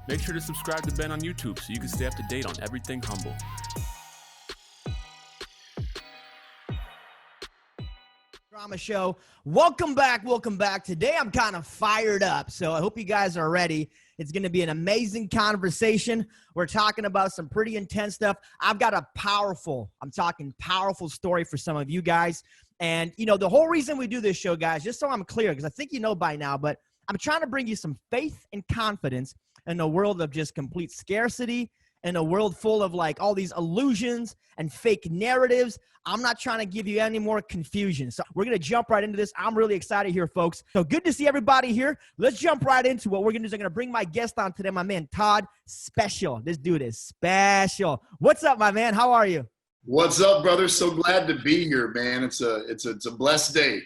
Make sure to subscribe to Ben on YouTube so you can stay up to date on everything Humble. Drama show. Welcome back. Today I'm kind of fired up, so I hope you guys are ready. It's going to be an amazing conversation. We're talking about some pretty intense stuff. I've got a powerful story for some of you guys. And, you know, the whole reason we do this show, guys, just so I'm clear, because I think you know by now, but I'm trying to bring you some faith and confidence in a world of just complete scarcity, in a world full of like all these illusions and fake narratives. I'm not trying to give you any more confusion. So we're going to jump right into this. I'm really excited here, folks. So good to see everybody here. Let's jump right into what we're going to do. I'm going to bring my guest on today, my man, Todd Speciale. This dude is special. What's up, my man? How are you? What's up, brother? So glad to be here, man. It's a blessed day.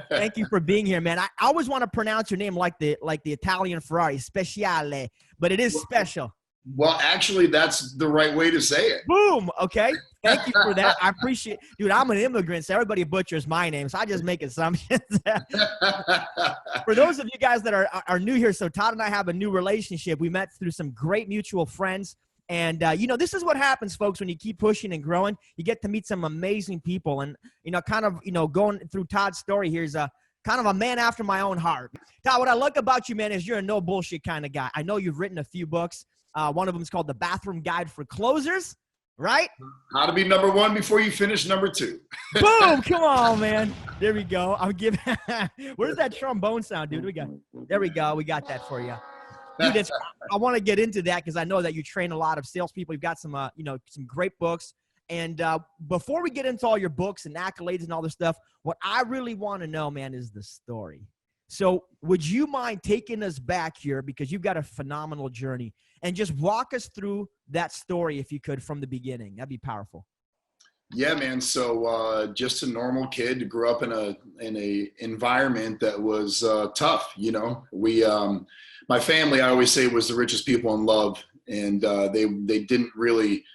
Thank you for being here, man. I always want to pronounce your name like the Italian Ferrari, Speciale, but it is special. Well, actually, that's the right way to say it. Boom. Okay. Thank you for that. I appreciate it. Dude, I'm an immigrant, so everybody butchers my name, so I just make assumptions. For those of you guys that are new here, so Todd and I have a new relationship. We met through some great mutual friends. And, you know, this is what happens, folks, when you keep pushing and growing. You get to meet some amazing people. And, you know, kind of, you know, going through Todd's story here is kind of a man after my own heart. Todd, what I like about you, man, is you're a no bullshit kind of guy. I know you've written a few books. One of them is called The Bathroom Guide for Closers, right? How to be number one before you finish number two. Boom! Come on, man. There we go. I'm giving. Where's that trombone sound, dude? There we go. We got that for you. Dude, I want to get into that because I know that you train a lot of salespeople. You've got some, you know, some great books. And before we get into all your books and accolades and all this stuff, what I really want to know, man, is the story. So would you mind taking us back here, because you've got a phenomenal journey, and just walk us through that story, if you could, from the beginning? That'd be powerful. Yeah, man. So just a normal kid, grew up in a environment that was tough. You know, my family, I always say, was the richest people in love, and they didn't really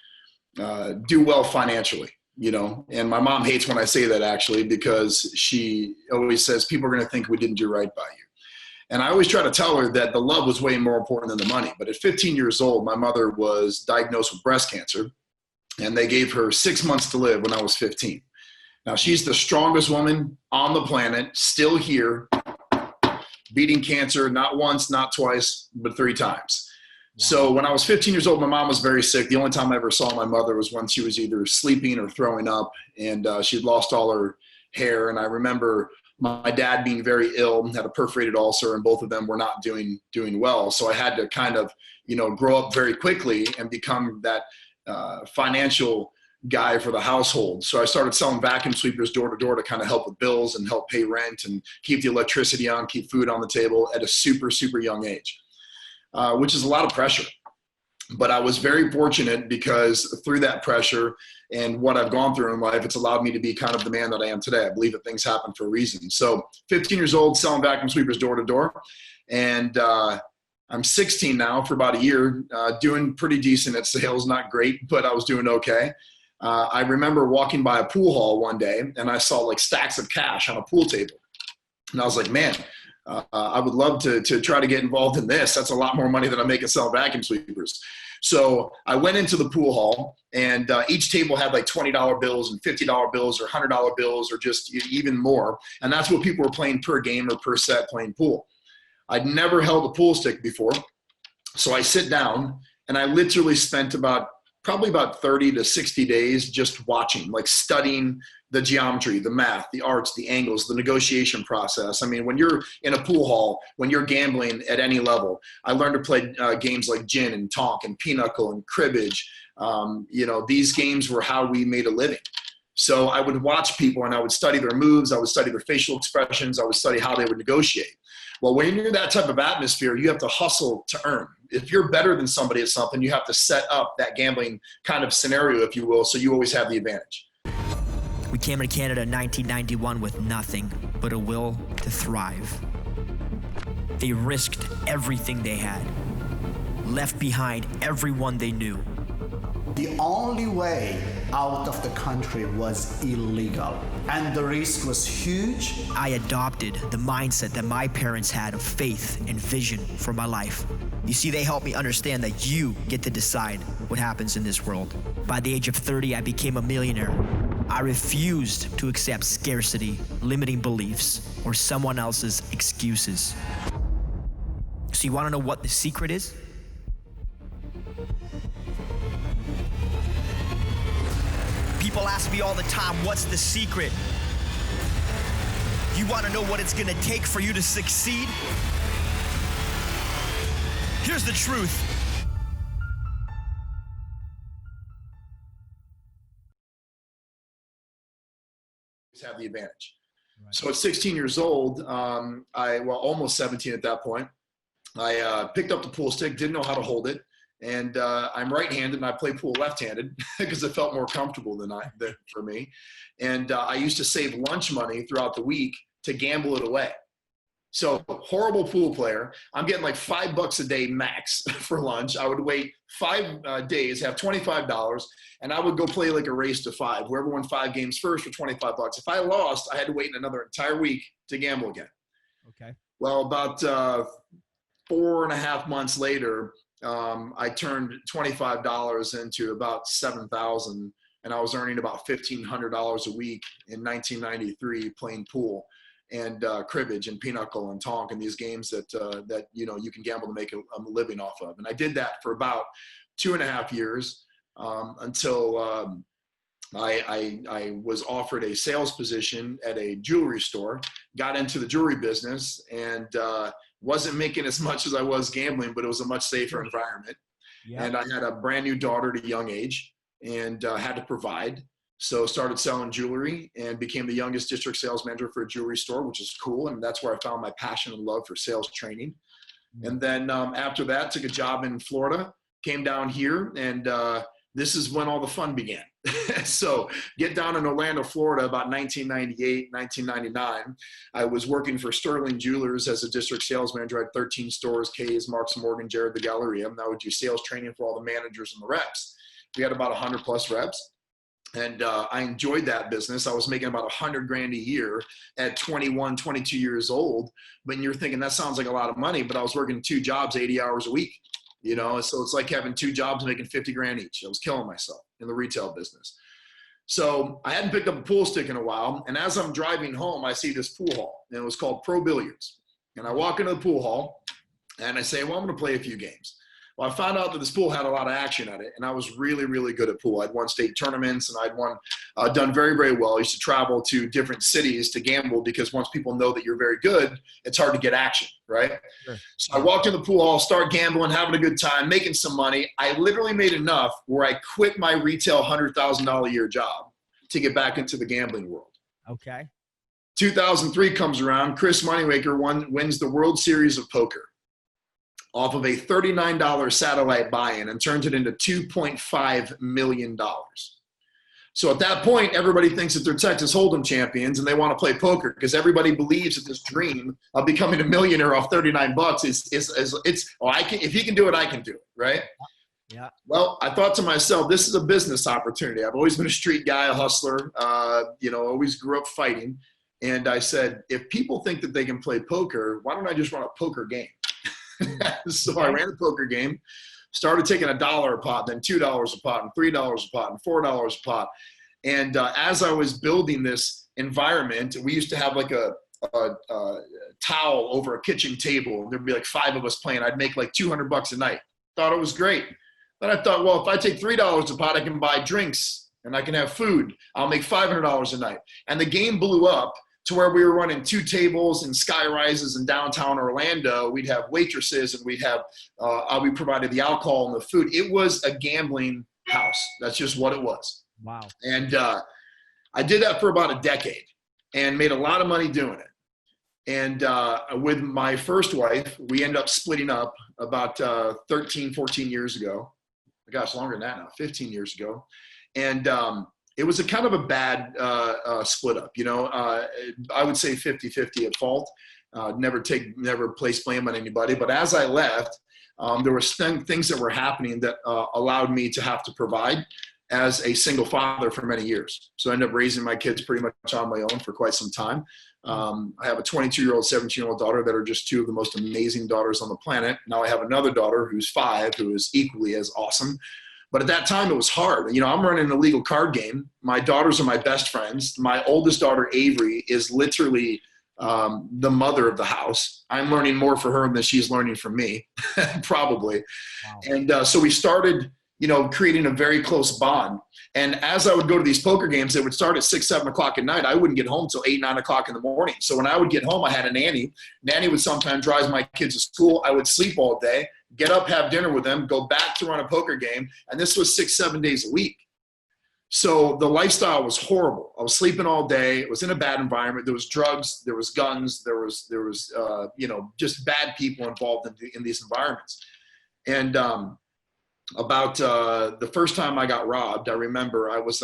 do well financially. You know, and my mom hates when I say that, actually, because she always says people are going to think we didn't do right by you. And I always try to tell her that the love was way more important than the money. But at 15 years old, my mother was diagnosed with breast cancer, and they gave her 6 months to live when I was 15. Now, she's the strongest woman on the planet, still here, beating cancer, not once, not twice, but 3 times. Wow. So when I was 15 years old, my mom was very sick. The only time I ever saw my mother was when she was either sleeping or throwing up, and she'd lost all her hair. And I remember my dad being very ill, had a perforated ulcer, and both of them were not doing well. So I had to kind of, you know, grow up very quickly and become that financial guy for the household. So I started selling vacuum sweepers door to door to kind of help with bills and help pay rent and keep the electricity on, keep food on the table at a super, super young age. Which is a lot of pressure. But I was very fortunate because through that pressure and what I've gone through in life, it's allowed me to be kind of the man that I am today. I believe that things happen for a reason. So 15 years old, selling vacuum sweepers door to door. And I'm 16 now, for about a year, doing pretty decent at sales. Not great, but I was doing okay. I remember walking by a pool hall one day, and I saw like stacks of cash on a pool table. And I was like, man, I would love to try to get involved in this. That's a lot more money than I'm making selling vacuum sweepers. So I went into the pool hall, and each table had like $20 bills and $50 bills or $100 bills or just even more. And that's what people were playing per game or per set playing pool. I'd never held a pool stick before. So I sit down, and I literally spent probably about 30 to 60 days just watching, like studying the geometry, the math, the arts, the angles, the negotiation process. I mean, when you're in a pool hall, when you're gambling at any level, I learned to play games like gin and tonk and pinochle and cribbage. You know, these games were how we made a living. So I would watch people, and I would study their moves. I would study their facial expressions. I would study how they would negotiate. Well, when you're in that type of atmosphere, you have to hustle to earn. If you're better than somebody at something, you have to set up that gambling kind of scenario, if you will, so you always have the advantage. We came to Canada in 1991 with nothing but a will to thrive. They risked everything they had, left behind everyone they knew, The only way out of the country was illegal, and the risk was huge. I adopted the mindset that my parents had of faith and vision for my life. You see, they helped me understand that you get to decide what happens in this world. By the age of 30, I became a millionaire. I refused to accept scarcity, limiting beliefs, or someone else's excuses. So you want to know what the secret is? People ask me all the time, what's the secret? You want to know what it's going to take for you to succeed? Here's the truth. Have the advantage. Right. So at 16 years old, almost 17 at that point, I picked up the pool stick, didn't know how to hold it. And I'm right-handed and I play pool left-handed because it felt more comfortable for me. And I used to save lunch money throughout the week to gamble it away. So horrible pool player. I'm getting like $5 a day max for lunch. I would wait 5 days, have $25, and I would go play like a race to 5. Whoever won 5 games first for $25. If I lost, I had to wait another entire week to gamble again. Okay. Well, about 4.5 months later, I turned $25 into about $7,000, and I was earning about $1,500 a week in 1993 playing pool and cribbage and pinochle and tonk and these games that you can gamble to make a living off of. And I did that for about 2.5 years until I was offered a sales position at a jewelry store, got into the jewelry business, and wasn't making as much as I was gambling, but it was a much safer environment. Yeah. And I had a brand new daughter at a young age and had to provide. So started selling jewelry and became the youngest district sales manager for a jewelry store, which is cool. And that's where I found my passion and love for sales training. And then after that, took a job in Florida, came down here, and this is when all the fun began. So get down in Orlando, Florida, about 1998, 1999. I was working for Sterling Jewelers as a district sales manager. I had 13 stores, K's, Marks & Morgan, Jared the Galleria. And I would do sales training for all the managers and the reps. We had about 100 plus reps. And I enjoyed that business. I was making about $100,000 a year at 21, 22 years old. But you're thinking that sounds like a lot of money, but I was working 2 jobs, 80 hours a week. So it's like having 2 jobs making $50,000 each. I was killing myself in the retail business. So I hadn't picked up a pool stick in a while. And as I'm driving home, I see this pool hall, and it was called Pro Billiards. And I walk into the pool hall and I say, well, I'm going to play a few games. Well, I found out that this pool had a lot of action at it, and I was really, really good at pool. I'd won state tournaments, and I'd done very, very well. I used to travel to different cities to gamble because once people know that you're very good, it's hard to get action, right? Sure. So I walked in the pool hall, start gambling, having a good time, making some money. I literally made enough where I quit my retail $100,000 a year job to get back into the gambling world. Okay. 2003 comes around. Chris Moneymaker wins the World Series of Poker off of a $39 satellite buy-in and turns it into $2.5 million. So at that point, everybody thinks that they're Texas Hold'em champions and they want to play poker because everybody believes that this dream of becoming a millionaire off $39 if he can do it, I can do it, right? Yeah. Well, I thought to myself, this is a business opportunity. I've always been a street guy, a hustler, always grew up fighting. And I said, if people think that they can play poker, why don't I just run a poker game? So I ran a poker game, started taking $1 a pot, then $2 a pot, and $3 a pot, and $4 a pot. And as I was building this environment, we used to have like a towel over a kitchen table, and there'd be like 5 of us playing. I'd make like $200 a night. Thought it was great. Then I thought, well, if I take $3 a pot, I can buy drinks and I can have food. I'll make $500 a night. And the game blew up to where we were running 2 tables and sky rises in downtown Orlando. We'd have waitresses, and we'd have, we provided the alcohol and the food. It was a gambling house. That's just what it was. Wow. And I did that for about a decade and made a lot of money doing it. And with my first wife, we ended up splitting up about 13, 14 years ago. Gosh, longer than that now, 15 years ago. And it was a kind of a bad split up, I would say 50-50 at fault. Never place blame on anybody. But as I left, there were things that were happening that allowed me to have to provide as a single father for many years. So I ended up raising my kids pretty much on my own for quite some time. I have a 22-year-old, 17-year-old daughter that are just two of the most amazing daughters on the planet. Now I have another daughter who's 5, who is equally as awesome. But at that time, it was hard. I'm running an illegal card game. My daughters are my best friends. My oldest daughter, Avery, is literally the mother of the house. I'm learning more for her than she's learning from me, probably. Wow. And so we started, creating a very close bond. And as I would go to these poker games, it would start at 6, 7 o'clock at night. I wouldn't get home till 8, 9 o'clock in the morning. So when I would get home, I had a nanny. Nanny would sometimes drive my kids to school. I would sleep all day, get up, have dinner with them, go back to run a poker game. And this was 6, 7 days a week. So the lifestyle was horrible. I was sleeping all day. It was in a bad environment. There was drugs, there was guns, there was just bad people involved in these environments. And about the first time I got robbed, I remember I was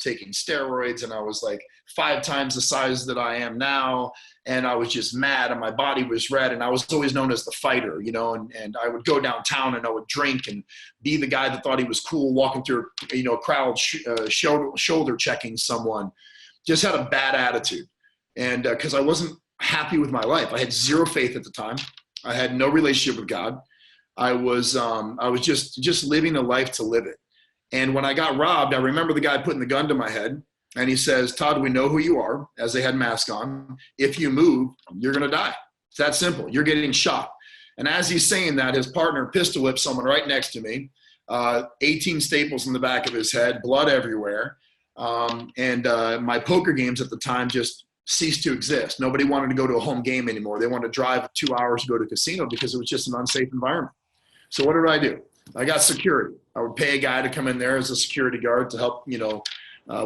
taking steroids, and I was like 5 times the size that I am now. And I was just mad, and my body was red, and I was always known as the fighter, and I would go downtown and I would drink and be the guy that thought he was cool, walking through, a crowd, shoulder checking someone. Just had a bad attitude. And because I wasn't happy with my life. I had zero faith at the time. I had no relationship with God. I was just living a life to live it. And when I got robbed, I remember the guy putting the gun to my head, and he says, "Todd, we know who you are," as they had masks on. "If you move, you're going to die. It's that simple. You're getting shot." And as he's saying that, his partner pistol whipped someone right next to me, 18 staples in the back of his head, blood everywhere. And my poker games at the time just ceased to exist. Nobody wanted to go to a home game anymore. They wanted to drive 2 hours to go to a casino because it was just an unsafe environment. So what did I do? I got security. I would pay a guy to come in there as a security guard to help,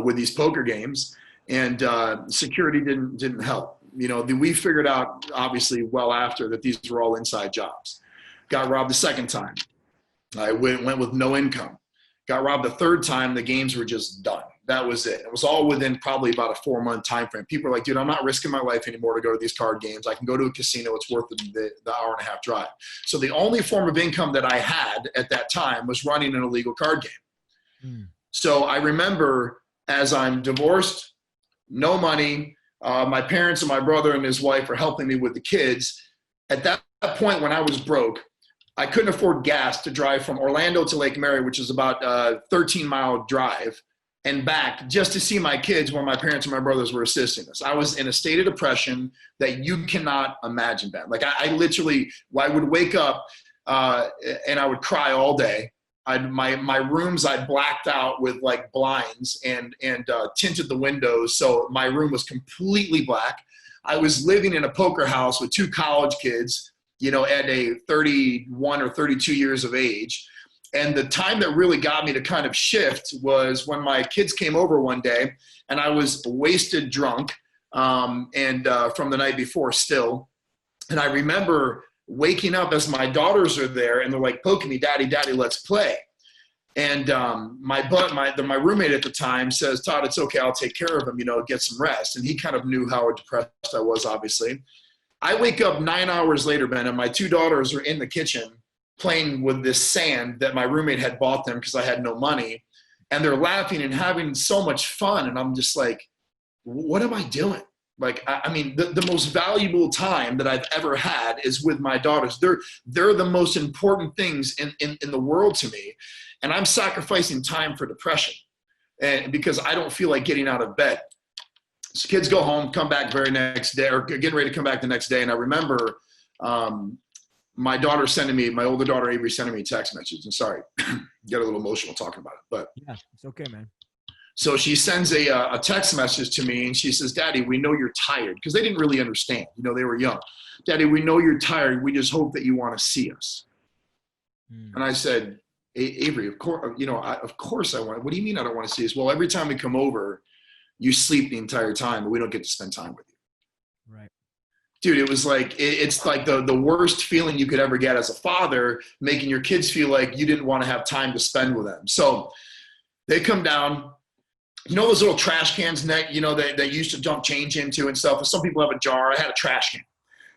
with these poker games. And security didn't help. We figured out, obviously, well after, that these were all inside jobs. Got robbed the second time. I went with no income. Got robbed the third time. The games were just done. That was it. It was all within probably about a 4-month time frame. People are like, "Dude, I'm not risking my life anymore to go to these card games. I can go to a casino. It's worth the hour and a half drive." So the only form of income that I had at that time was running an illegal card game. So I remember, as I'm divorced, no money, my parents and my brother and his wife are helping me with the kids. At that point, when I was broke, I couldn't afford gas to drive from Orlando to Lake Mary, which is about a 13-mile drive, and back just to see my kids when my parents and my brothers were assisting us. I was in a state of depression that you cannot imagine, Ben. Like I would wake up and I would cry all day. My rooms, I blacked out with like blinds and tinted the windows. So my room was completely black. I was living in a poker house with 2 college kids, at a 31 or 32 years of age. And the time that really got me to kind of shift was when my kids came over one day, and I was wasted drunk from the night before still. And I remember waking up as my daughters are there, and they're like poking me, "Daddy, Daddy, let's play." And my roommate at the time says, "Todd, it's okay. I'll take care of him, get some rest." And he kind of knew how depressed I was, obviously. I wake up 9 hours later, Ben, and my 2 daughters are in the kitchen playing with this sand that my roommate had bought them because I had no money. And they're laughing and having so much fun. And I'm just like, what am I doing? Like, the most valuable time that I've ever had is with my daughters. They're the most important things in the world to me. And I'm sacrificing time for depression, and because I don't feel like getting out of bed. So kids go home, come back very next day, or getting ready to come back the next day. And I remember my older daughter Avery sending me a text message. And sorry, get a little emotional talking about it, but yeah, it's okay, man. So she sends a text message to me, and she says, "Daddy, we know you're tired," because they didn't really understand. They were young. "Daddy, we know you're tired. We just hope that you want to see us." And I said, "Avery, of course, of course I want. What do you mean I don't want to see us?" "Well, every time we come over, you sleep the entire time, and we don't get to spend time with you." Right. Dude, it was like, it's like the worst feeling you could ever get as a father, making your kids feel like you didn't want to have time to spend with them. So they come down, those little trash cans that you used to dump change into and stuff. Some people have a jar. I had a trash can.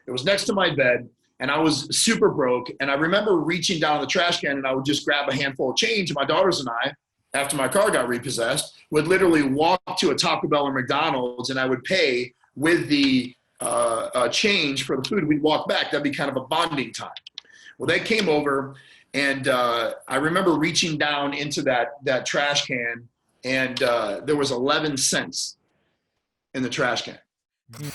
It was next to my bed, and I was super broke. And I remember reaching down in the trash can, and I would just grab a handful of change. And my daughters and I, after my car got repossessed, would literally walk to a Taco Bell or McDonald's, and I would pay with the change for the food. We'd walk back. That'd be kind of a bonding time. Well, they came over, and I remember reaching down into that trash can, and there was 11 cents in the trash can.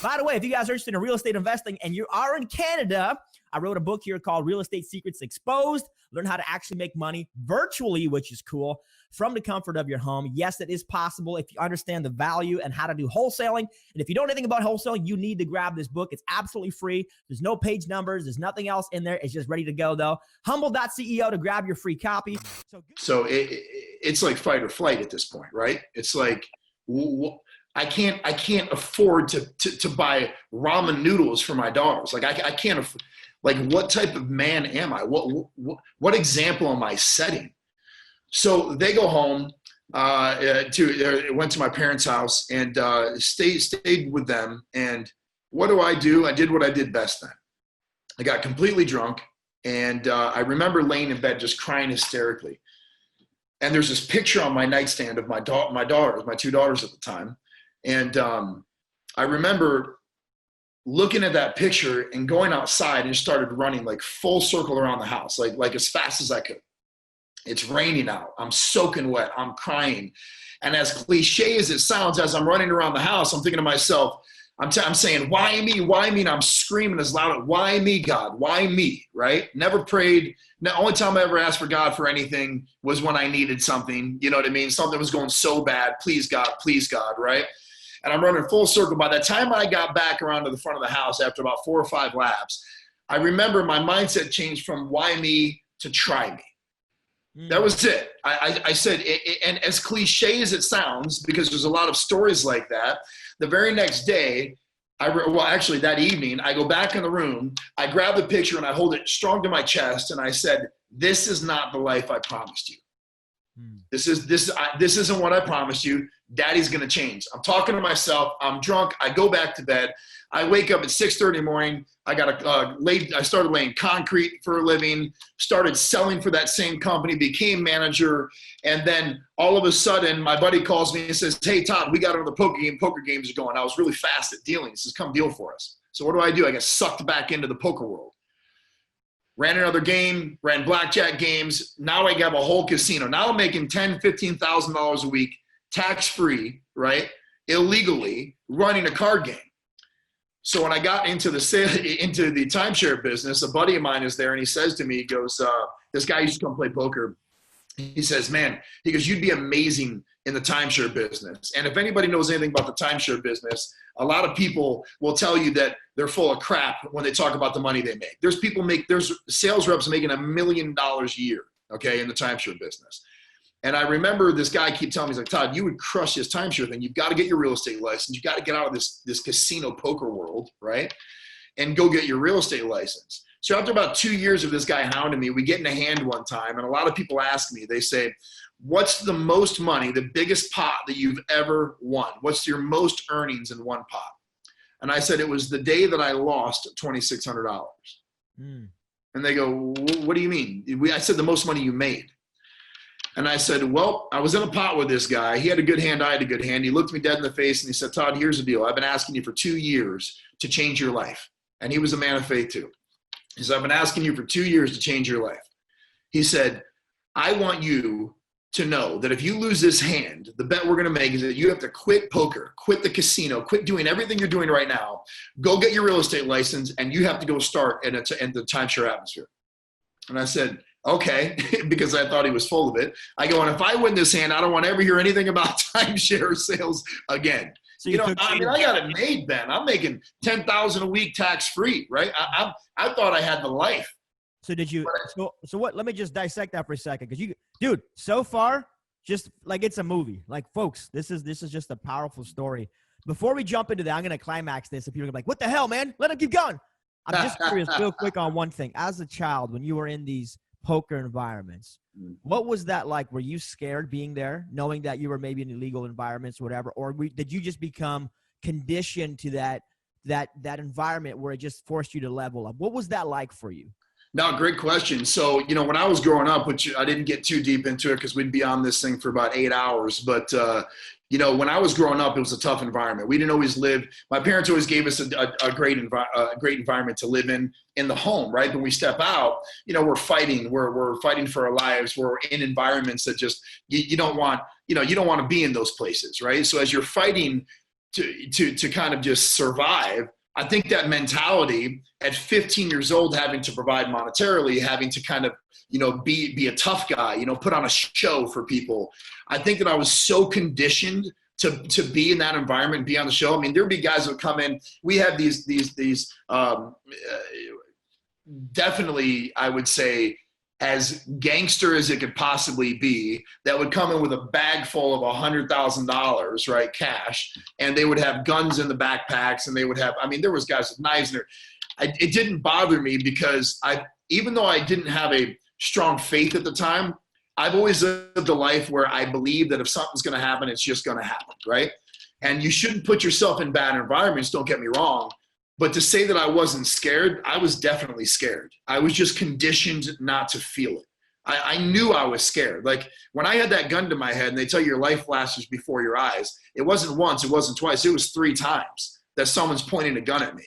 By the way, if you guys are interested in real estate investing and you are in Canada, I wrote a book here called Real Estate Secrets Exposed. Learn how to actually make money virtually, which is cool, from the comfort of your home. Yes, it is possible if you understand the value and how to do wholesaling. And if you don't know anything about wholesaling, you need to grab this book. It's absolutely free. There's no page numbers. There's nothing else in there. It's just ready to go, though. Humble.ceo to grab your free copy. So it's like fight or flight at this point, right? It's like, I can't afford to buy ramen noodles for my daughters. Like I can't like, what type of man am I? What example am I setting? So they go home, went to my parents' house and stayed with them. And what do? I did what I did best then. I got completely drunk, and I remember laying in bed just crying hysterically. And there's this picture on my nightstand of my daughters, my two daughters at the time. And I remember looking at that picture and going outside and started running like full circle around the house, like as fast as I could. It's raining out. I'm soaking wet. I'm crying. And as cliche as it sounds, as I'm running around the house, I'm thinking to myself, I'm saying, why me? Why me? And I'm screaming as loud, why me, God? Why me? Right? Never prayed. The only time I ever asked for God for anything was when I needed something. You know what I mean? Something was going so bad. Please, God, right? And I'm running full circle. By the time I got back around to the front of the house after about 4 or 5 laps, I remember my mindset changed from why me to try me. That was it. I said, and as cliche as it sounds, because there's a lot of stories like that, the very next day, that evening, I go back in the room, I grab the picture and I hold it strong to my chest, and I said, this is not the life I promised you. This isn't what I promised you. Daddy's going to change. I'm talking to myself. I'm drunk. I go back to bed. I wake up at 6:30 in the morning. I started laying concrete for a living, started selling for that same company, became manager. And then all of a sudden my buddy calls me and says, hey, Todd, we got another poker game. Poker games are going. I was really fast at dealing. He says, come deal for us. So what do? I get sucked back into the poker world. Ran another game, ran blackjack games. Now I have a whole casino. Now I'm making $10,000, $15,000 a week, tax-free, right? Illegally running a card game. So when I got into the timeshare business, a buddy of mine is there, and he says to me, he goes, this guy used to come play poker. He says, man, you'd be amazing in the timeshare business. And if anybody knows anything about the timeshare business, a lot of people will tell you that they're full of crap when they talk about the money they make. There's sales reps making $1 million a year, okay, in the timeshare business. And I remember this guy keep telling me, he's like, Todd, you would crush this timeshare thing. You've got to get your real estate license. You've got to get out of this casino poker world, right? And go get your real estate license. So after about 2 years of this guy hounding me, we get in a hand one time, and a lot of people ask me, they say, what's the most money, the biggest pot that you've ever won? What's your most earnings in one pot? And I said, it was the day that I lost $2,600. And they go, what do you mean? I said, the most money you made. And I said, well, I was in a pot with this guy. He had a good hand. I had a good hand. He looked me dead in the face and he said, Todd, here's the deal. I've been asking you for 2 years to change your life. And he was a man of faith too. He said, I've been asking you for 2 years to change your life. He said, I want you to know that if you lose this hand, the bet we're going to make is that you have to quit poker, quit the casino, quit doing everything you're doing right now, go get your real estate license, and you have to go start in the timeshare atmosphere. And I said, okay, because I thought he was full of it. I go, and if I win this hand, I don't want to ever hear anything about timeshare sales again. So I got it made, Ben. I'm making $10,000 a week tax-free, right? I thought I had the life. So did you? So what? Let me just dissect that for a second, because dude, so far, just like it's a movie. Like, folks, this is just a powerful story. Before we jump into that, I'm gonna climax this, and people are gonna be like, "What the hell, man? Let him keep going." I'm just curious, real quick, on one thing. As a child, when you were in these poker environments, what was that like? Were you scared being there, knowing that you were maybe in illegal environments, whatever, or did you just become conditioned to that environment where it just forced you to level up? What was that like for you? No, great question. So, when I was growing up, which I didn't get too deep into it because we'd be on this thing for about 8 hours. But, when I was growing up, it was a tough environment. We didn't always live. My parents always gave us a great environment to live in the home, right? When we step out, we're fighting. We're fighting for our lives. We're in environments that just you don't want. You don't want to be in those places, right? So as you're fighting to kind of just survive, I think that mentality at 15 years old, having to provide monetarily, having to kind of, be a tough guy, put on a show for people. I think that I was so conditioned to be in that environment, be on the show. I mean, there'd be guys that would come in. We have these definitely, I would say, as gangster as it could possibly be, that would come in with a bag full of $100,000, right, cash, and they would have guns in the backpacks, and they would have, there was guys with knives in there. It didn't bother me because even though I didn't have a strong faith at the time, I've always lived a life where I believe that if something's going to happen, it's just going to happen, right? And you shouldn't put yourself in bad environments, don't get me wrong. But to say that I wasn't scared, I was definitely scared. I was just conditioned not to feel it. I knew I was scared. Like when I had that gun to my head and they tell you your life flashes before your eyes, it wasn't once, it wasn't twice, it was 3 times that someone's pointing a gun at me.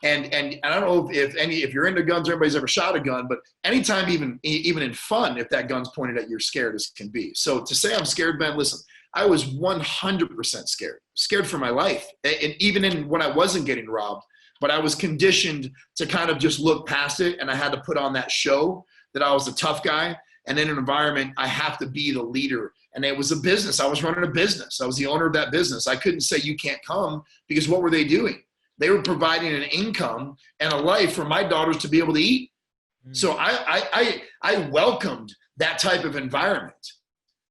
And I don't know if you're into guns, everybody's ever shot a gun, but anytime, even in fun, if that gun's pointed at you, you're scared as can be. So to say I'm scared, Ben, listen, I was 100% scared for my life. And even when I wasn't getting robbed, but I was conditioned to kind of just look past it, and I had to put on that show that I was a tough guy. And in an environment, I have to be the leader. And it was a business. I was running a business. I was the owner of that business. I couldn't say you can't come, because what were they doing? They were providing an income and a life for my daughters to be able to eat. So I welcomed that type of environment,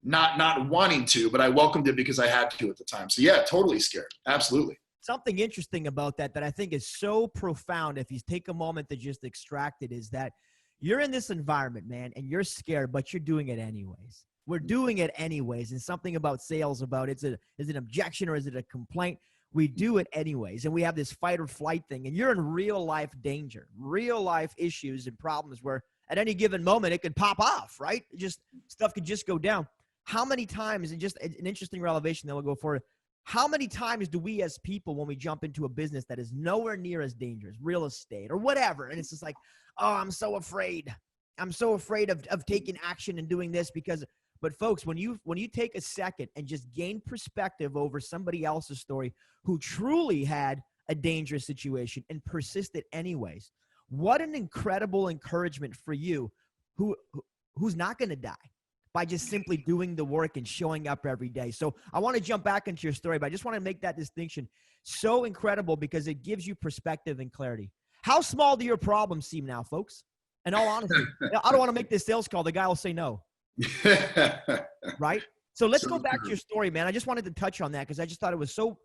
not wanting to, but I welcomed it because I had to at the time. So yeah, totally scared. Absolutely. Something interesting about that I think is so profound, if you take a moment to just extract it, is that you're in this environment, man, and you're scared, but you're doing it anyways. We're doing it anyways. And something about sales, is it an objection or is it a complaint? We do it anyways. And we have this fight or flight thing, and you're in real life danger, real life issues and problems where at any given moment it could pop off, right? Stuff could just go down. How many times, and just an interesting revelation that we'll go forward, how many times do we as people, when we jump into a business that is nowhere near as dangerous, real estate or whatever, and it's just like, oh, I'm so afraid. I'm so afraid of taking action and doing this because, but folks, when you take a second and just gain perspective over somebody else's story who truly had a dangerous situation and persisted anyways, what an incredible encouragement for you who's not going to die by just simply doing the work and showing up every day. So I want to jump back into your story, but I just want to make that distinction so incredible because it gives you perspective and clarity. How small do your problems seem now, folks? In all honesty, I don't want to make this sales call. The guy will say no. Right? So let's go back to your story, man. I just wanted to touch on that because I just thought it was so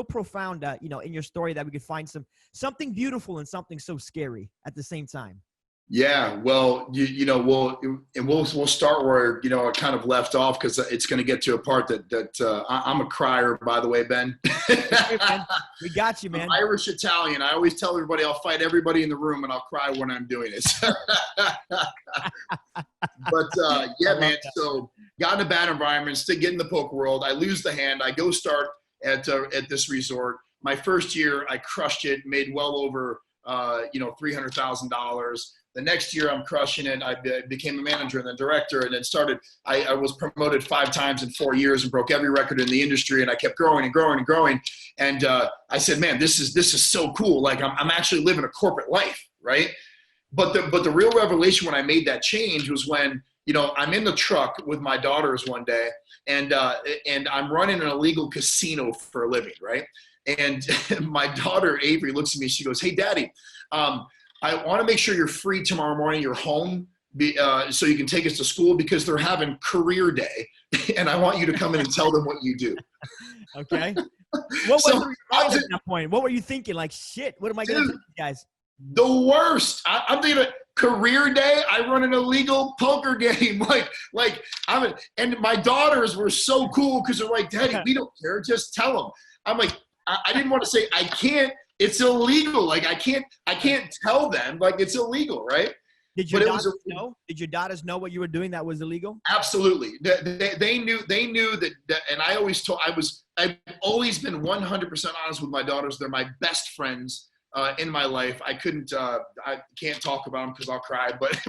profound, in your story that we could find something beautiful and something so scary at the same time. Yeah, well, we'll start where it kind of left off because it's going to get to a part that I'm a crier, by the way, Ben. Hey, man. We got you, man. I'm Irish Italian. I always tell everybody I'll fight everybody in the room and I'll cry when I'm doing it. But yeah, man. So got in a bad environment, still get in the poker world. I lose the hand. I go start at this resort. My first year, I crushed it, made well over $300,000. The next year I'm crushing it. I became a manager and then director and then I was promoted 5 times in 4 years and broke every record in the industry. And I kept growing and growing and growing. And I said, man, this is so cool. Like I'm actually living a corporate life. Right. But the real revelation when I made that change was when, I'm in the truck with my daughters one day and I'm running an illegal casino for a living. Right. And my daughter, Avery, looks at me. She goes, hey, Daddy, I want to make sure you're free tomorrow morning. You're home so you can take us to school because they're having career day. And I want you to come in and tell them what you do. Okay. What was your mind at that point? What were you thinking? Like, shit, what am I going to do, guys? The worst. I'm thinking career day. I run an illegal poker game. And my daughters were so cool because they're like, Daddy, we don't care. Just tell them. I'm like, I didn't want to say I can't. It's illegal. Like I can't tell them, like it's illegal, right? Did your daughters know? Did your daughters know what you were doing that was illegal? Absolutely. They knew that, and I've always been 100% honest with my daughters. They're my best friends in my life. I can't talk about them because I'll cry, but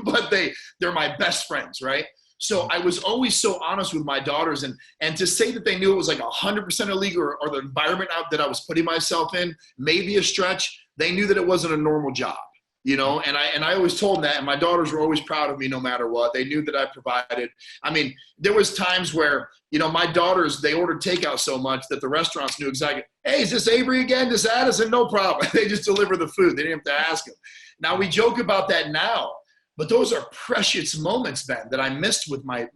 they're my best friends, right? So I was always so honest with my daughters, and to say that they knew it was like 100% illegal or the environment that I was putting myself in, maybe a stretch. They knew that it wasn't a normal job. You know, and I always told them that, and my daughters were always proud of me no matter what. They knew that I provided. I mean, there was times where, you know, my daughters, they ordered takeout so much that the restaurants knew exactly, hey, is this Avery again? This Addison? No problem. They just deliver the food. They didn't have to ask them. Now, we joke about that now, but those are precious moments, Ben, that I missed with my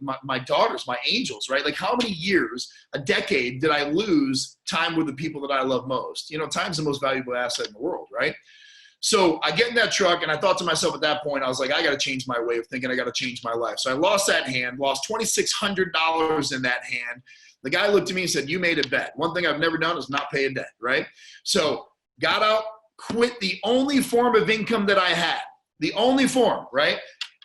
daughters, my angels, right? Like how many years, a decade, did I lose time with the people that I love most? You know, time's the most valuable asset in the world, right? So I get in that truck, and I thought to myself at that point, I was like, I got to change my way of thinking. I got to change my life. So I lost that hand, lost $2,600 in that hand. The guy looked at me and said, you made a bet. One thing I've never done is not pay a debt, right? So got out, quit the only form of income that I had, the only form, right?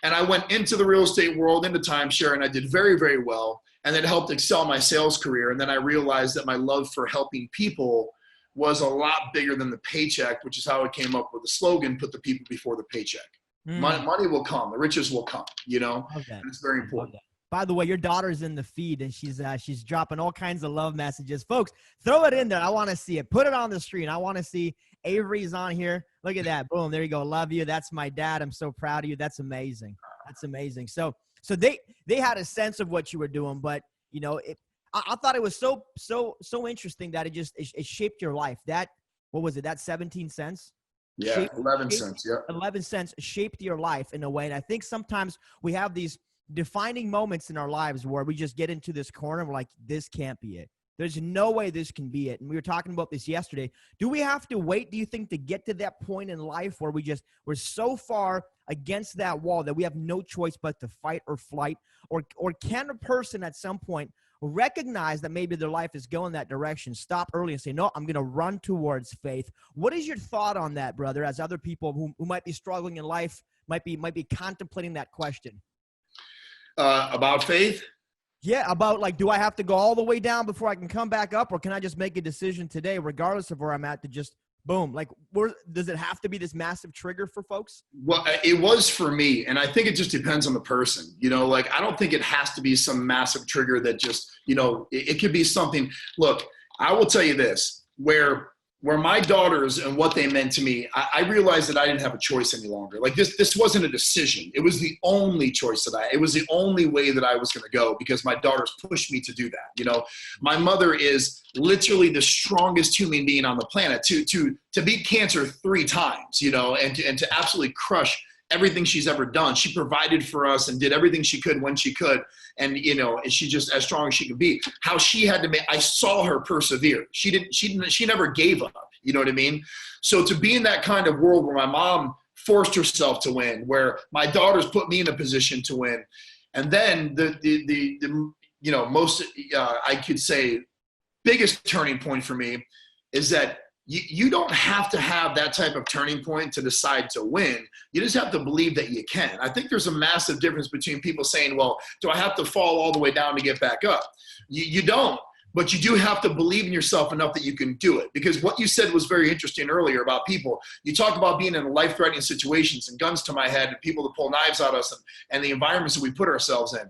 And I went into the real estate world, into timeshare, and I did very, very well. And it helped excel my sales career. And then I realized that my love for helping people was a lot bigger than the paycheck, which is how I came up with the slogan, put the people before the paycheck. Money will come. The riches will come, you know, and it's very important. By the way, your daughter's in the feed, and she's dropping all kinds of love messages. Folks, throw it in there. I want to see it. Put it on the screen. I want to see Avery's on here. Look at that. Boom. There you go. Love you. That's my dad. I'm so proud of you. That's amazing. That's amazing. So they had a sense of what you were doing, but, you know, I thought it was so interesting that it shaped your life. That, what was it? That 17 cents? Yeah, 11 cents. Yeah. 11 cents shaped your life in a way. And I think sometimes we have these defining moments in our lives where we just get into this corner and we're like, this can't be it. There's no way this can be it. And we were talking about this yesterday. Do we have to wait, do you think, to get to that point in life where we're so far against that wall that we have no choice but to fight or flight? Or can a person at some point recognize that maybe their life is going that direction, stop early and say, no, I'm going to run towards faith? What is your thought on that, brother, as other people who might be struggling in life might be contemplating that question? About faith? Yeah, about like, do I have to go all the way down before I can come back up, or can I just make a decision today, regardless of where I'm at, to just boom? Like, does it have to be this massive trigger for folks? Well, it was for me, and I think it just depends on the person. You know, like I don't think it has to be some massive trigger that just, you know, it could be something. Look, I will tell you this, where my daughters and what they meant to me, I realized that I didn't have a choice any longer. Like this wasn't a decision. It was the only choice it was the only way that I was going to go, because my daughters pushed me to do that. You know, my mother is literally the strongest human being on the planet to beat cancer 3 times, you know, and to absolutely crush everything she's ever done. She provided for us and did everything she could when she could. And, you know, and she just as strong as she could be. How she had to I saw her persevere. She never gave up. You know what I mean? So to be in that kind of world where my mom forced herself to win, where my daughters put me in a position to win. And then the you know, most, I could say biggest turning point for me is that you don't have to have that type of turning point to decide to win. You just have to believe that you can. I think there's a massive difference between people saying, well, do I have to fall all the way down to get back up? You don't, but you do have to believe in yourself enough that you can do it. Because what you said was very interesting earlier about people. You talk about being in life-threatening situations and guns to my head and people that pull knives at us and the environments that we put ourselves in.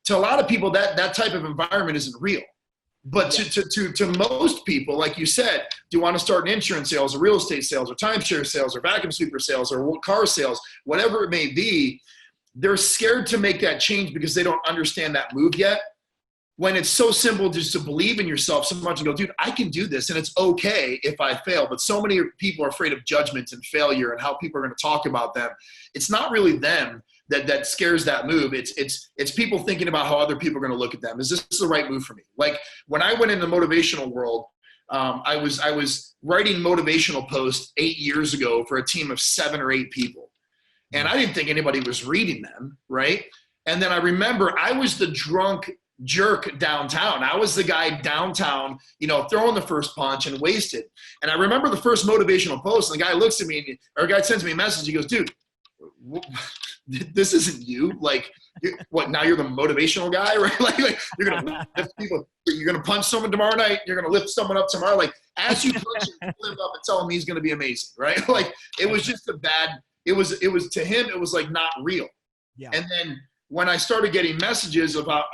To a lot of people, that type of environment isn't real. But to most people, like you said, do you want to start in insurance sales or real estate sales or timeshare sales or vacuum sweeper sales or car sales, whatever it may be, they're scared to make that change because they don't understand that move yet. When it's so simple just to believe in yourself so much and go, dude, I can do this and it's okay if I fail. But so many people are afraid of judgment and failure and how people are going to talk about them. It's not really them that scares that move. It's people thinking about how other people are going to look at them. Is this the right move for me? Like when I went in the motivational world, I was writing motivational posts 8 years ago for a team of 7 or 8 people. And I didn't think anybody was reading them, right? And then I remember I was the drunk jerk downtown. I was the guy downtown, throwing the first punch and wasted. And I remember the first motivational post, and the guy looks at me, or a guy sends me a message. He goes, dude, this isn't you. Like, what, now you're the motivational guy, right? Like you're going to lift people, you're going to punch someone tomorrow night, you're going to lift someone up tomorrow. Like, as you punch him, lift up and tell him he's going to be amazing, right? Like, it was just it was to him, it was like not real. Yeah. And then when I started getting messages about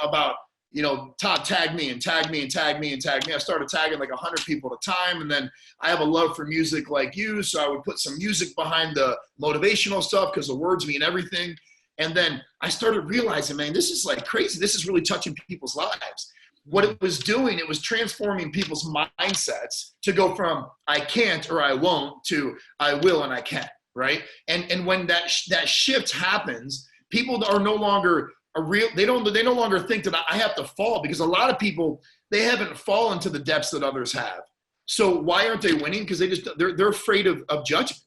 Todd, tag me and tag me and tag me and tag me. I started tagging like 100 people at a time. And then I have a love for music like you. So I would put some music behind the motivational stuff because the words mean everything. And then I started realizing, man, this is like crazy. This is really touching people's lives. What it was doing, it was transforming people's mindsets to go from I can't or I won't to I will and I can, right? And when that shift happens, people are no longer they no longer think that I have to fall, because a lot of people, they haven't fallen to the depths that others have. So why aren't they winning? Because they're afraid of judgment.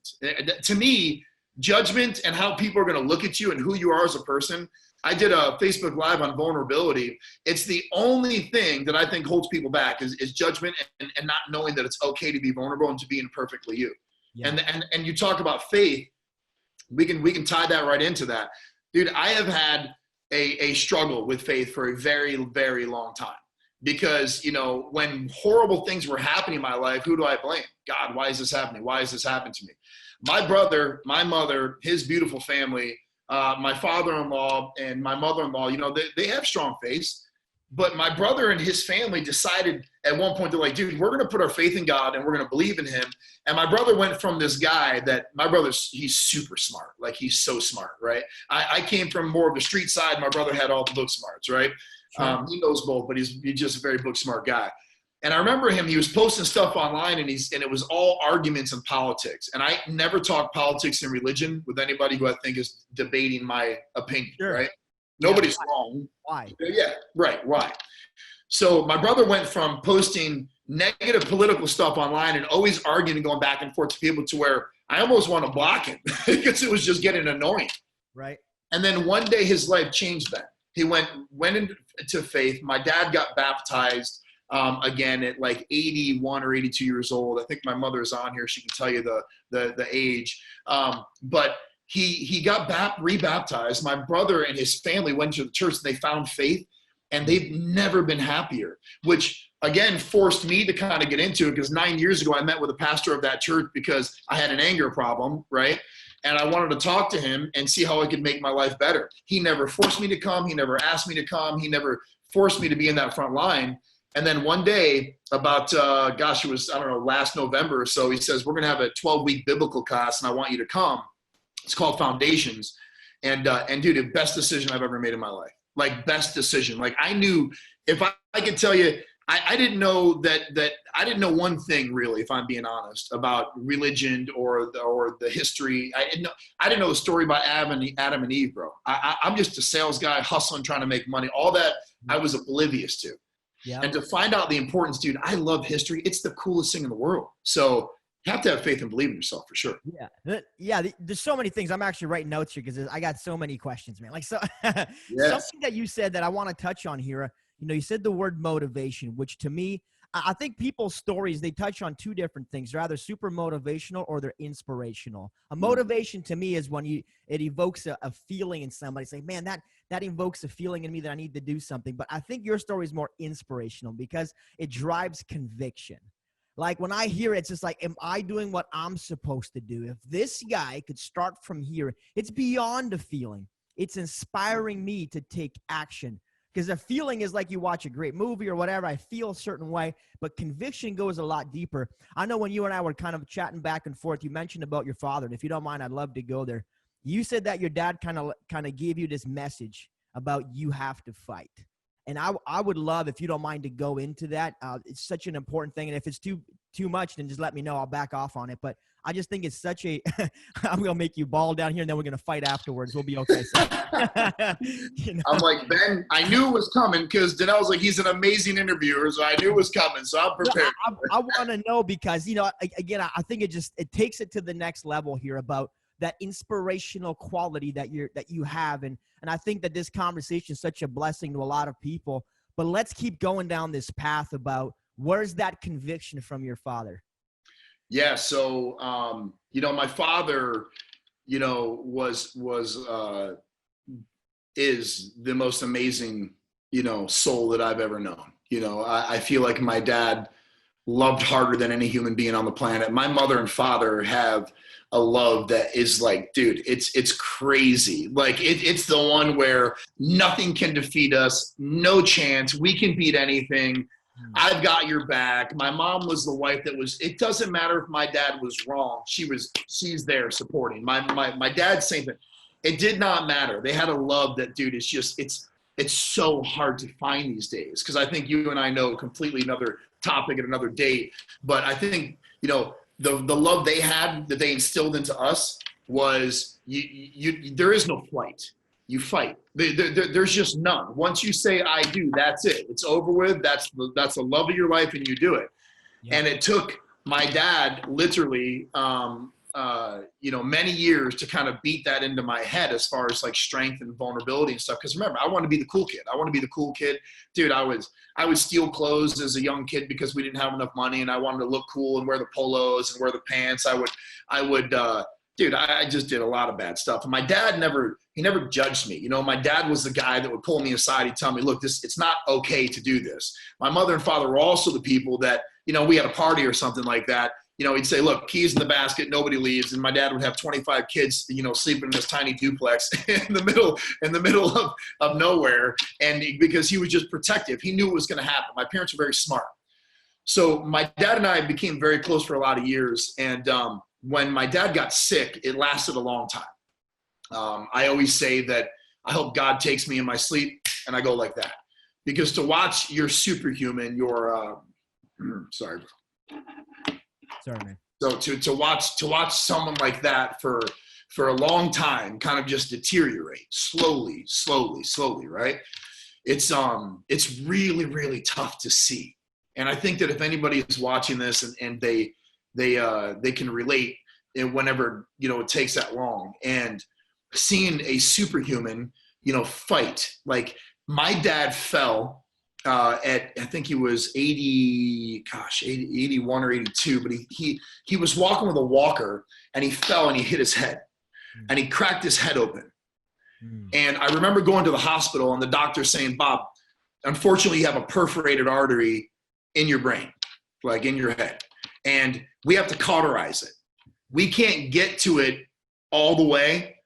To me, judgment and how people are going to look at you and who you are as a person. I did a Facebook Live on vulnerability. It's the only thing that I think holds people back is judgment and not knowing that it's okay to be vulnerable and to be imperfectly you. Yeah. And you talk about faith. We can tie that right into that. Dude, I have had a struggle with faith for a very, very long time, because, when horrible things were happening in my life, who do I blame? God, why is this happening? Why is this happening to me? My brother, my mother, his beautiful family, my father-in-law and my mother-in-law, they have strong faiths. But my brother and his family decided at one point, they're like, dude, we're going to put our faith in God and we're going to believe in him. And my brother went from this guy he's super smart. Like, he's so smart, right? I came from more of the street side. My brother had all the book smarts, right? Sure. He knows both, but he's just a very book smart guy. And I remember he was posting stuff online, and it was all arguments and politics. And I never talk politics and religion with anybody who I think is debating my opinion, sure. Right? Nobody's wrong. Why? Yeah, right. Why? So my brother went from posting negative political stuff online and always arguing and going back and forth to people to where I almost want to block him because it was just getting annoying. Right. And then one day his life changed then. He went into faith. My dad got baptized again at like 81 or 82 years old. I think my mother is on here. She can tell you the age. But he got rebaptized. My brother and his family went to the church and they found faith, and they've never been happier, which again forced me to kind of get into it, because 9 years ago I met with a pastor of that church because I had an anger problem, right? And I wanted to talk to him and see how I could make my life better. He never forced me to come. He never asked me to come. He never forced me to be in that front line. And then one day about, it was, last November or so, he says, we're going to have a 12-week biblical class and I want you to come. It's called Foundations. And dude, the best decision I've ever made in my life. Like, best decision. Like, I knew, if I could tell you, I didn't know that I didn't know one thing really, if I'm being honest, about religion or the history. I didn't know the story about Adam and Eve, bro. I'm just a sales guy hustling, trying to make money. All that I was oblivious to. Yeah. And to find out the importance, dude, I love history. It's the coolest thing in the world. So you have to have faith and believe in yourself for sure. Yeah. Yeah. There's so many things. I'm actually writing notes here because I got so many questions, man. Like, something that you said that I want to touch on here. You said the word motivation, which to me, I think people's stories, they touch on two different things. They're either super motivational or they're inspirational. A motivation to me is when it evokes a feeling in somebody. Say, man, that invokes a feeling in me that I need to do something. But I think your story is more inspirational because it drives conviction. Like, when I hear it, it's just like, am I doing what I'm supposed to do? If this guy could start from here, it's beyond a feeling. It's inspiring me to take action. Because a feeling is like you watch a great movie or whatever. I feel a certain way, but conviction goes a lot deeper. I know when you and I were kind of chatting back and forth, you mentioned about your father. And if you don't mind, I'd love to go there. You said that your dad kind of gave you this message about you have to fight. And I would love, if you don't mind, to go into that. It's such an important thing. And if it's too much, then just let me know. I'll back off on it. But I just think it's such a – I'm going to make you ball down here, and then we're going to fight afterwards. We'll be okay. So, I'm like, Ben, I knew it was coming because Danelle was like, he's an amazing interviewer, so I knew it was coming. So I'm prepared. I want to know because, again, I think it takes it to the next level here about that inspirational quality that you have. And I think that this conversation is such a blessing to a lot of people. But let's keep going down this path about where's that conviction from your father? Yeah. So, my father, is the most amazing, soul that I've ever known. I feel like my dad loved harder than any human being on the planet. My mother and father have a love that is like, dude, it's crazy. Like it's the one where nothing can defeat us. No chance. We can beat anything. I've got your back. My mom was the wife that it doesn't matter if my dad was wrong. She's there supporting. My dad's same thing. It did not matter. They had a love that, dude, it's so hard to find these days. Cause I think you and I know completely another topic at another date. But I think, the love they had that they instilled into us was there is no flight. You fight. There's just none. Once you say I do, that's it. It's over with. That's the love of your life, and you do it. Yeah. And it took my dad literally, many years to kind of beat that into my head as far as like strength and vulnerability and stuff. Because remember, I want to be the cool kid. I want to be the cool kid, dude. I would steal clothes as a young kid because we didn't have enough money, and I wanted to look cool and wear the polos and wear the pants. I just did a lot of bad stuff. And my dad never judged me. My dad was the guy that would pull me aside. He'd tell me, look, it's not okay to do this. My mother and father were also the people that, we had a party or something like that. He'd say, look, keys in the basket, nobody leaves. And my dad would have 25 kids, sleeping in this tiny duplex in the middle of nowhere. And because he was just protective, he knew what was going to happen. My parents were very smart. So my dad and I became very close for a lot of years. And, when my dad got sick, it lasted a long time. I always say that I hope God takes me in my sleep, and I go like that. Because to watch your superhuman, sorry, man. So to watch someone like that for a long time kind of just deteriorate slowly, right? It's really, really tough to see. And I think that if anybody is watching this and they can relate whenever, it takes that long, and seeing a superhuman, fight. Like my dad fell at, I think he was 81 or 82, but he was walking with a walker and he fell and he hit his head and he cracked his head open. And I remember going to the hospital and the doctor saying, Bob, unfortunately you have a perforated artery in your brain, like in your head. And we have to cauterize it. We can't get to it all the way.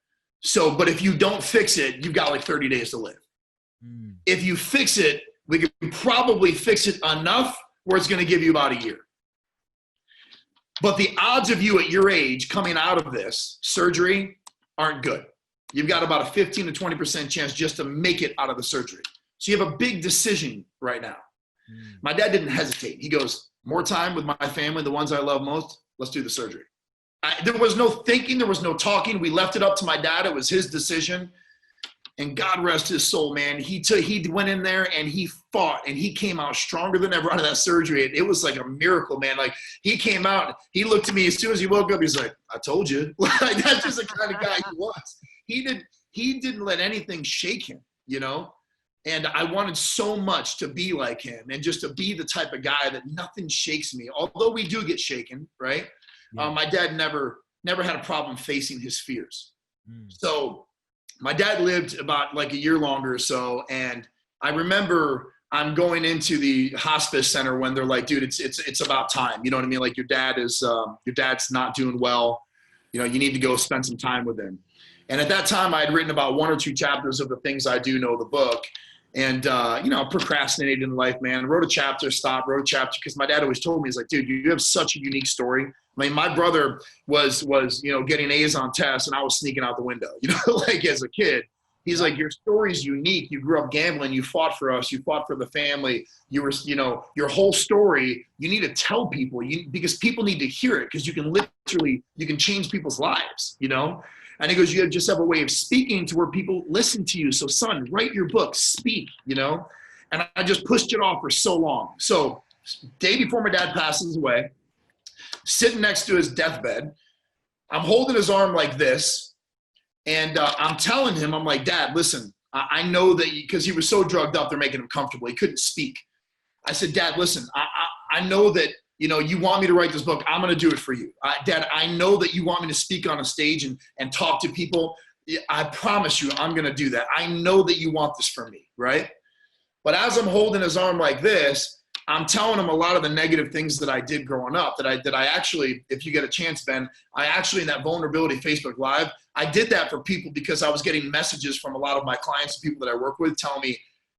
But if you don't fix it, you've got like 30 days to live. If you fix it, we can probably fix it enough where it's going to give you about a year. But the odds of you at your age coming out of this surgery aren't good. You've got about a 15 to 20% chance just to make it out of the surgery. So you have a big decision right now. My dad didn't hesitate. He goes, more time with my family, the ones I love most, let's do the surgery. There was no thinking. There was no talking. We left it up to my dad. It was his decision. And God rest his soul, man. He went in there and he fought and he came out stronger than ever out of that surgery. It was like a miracle, man. Like he came out, he looked at me as soon as he woke up. He's like, I told you. Like that's just the kind of guy he was. He didn't let anything shake him, And I wanted so much to be like him and just to be the type of guy that nothing shakes me. Although we do get shaken, right? Yeah. My dad never had a problem facing his fears. So my dad lived about like a year longer or so. And I remember I'm going into the hospice center when they're like, dude, it's about time. You know what I mean? Like your dad's not doing well. You need to go spend some time with him. And at that time I had written about 1 or 2 chapters of the Things I Do Know, the book. And, procrastinated in life, man. Wrote a chapter because my dad always told me, he's like, dude, you have such a unique story. I mean, my brother was getting A's on tests and I was sneaking out the window, like as a kid. He's like, your story's unique. You grew up gambling. You fought for us. You fought for the family. You were, your whole story, you need to tell people because people need to hear it because you can change people's lives, And he goes, you just have a way of speaking to where people listen to you. So son, write your book, speak, And I just pushed it off for so long. So day before my dad passes away, sitting next to his deathbed, I'm holding his arm like this. And I'm telling him, I'm like, Dad, listen, I know that because he was so drugged up, they're making him comfortable. He couldn't speak. I said, Dad, listen, I know that, you know, you want me to write this book. I'm going to do it for you. Dad, I know that you want me to speak on a stage and talk to people. I promise you, I'm going to do that. I know that you want this for me, right? But as I'm holding his arm like this, I'm telling him a lot of the negative things that I did growing up, that I actually, if you get a chance, Ben, I actually, in that vulnerability Facebook Live, I did that for people because I was getting messages from a lot of my clients and people that I work with telling me,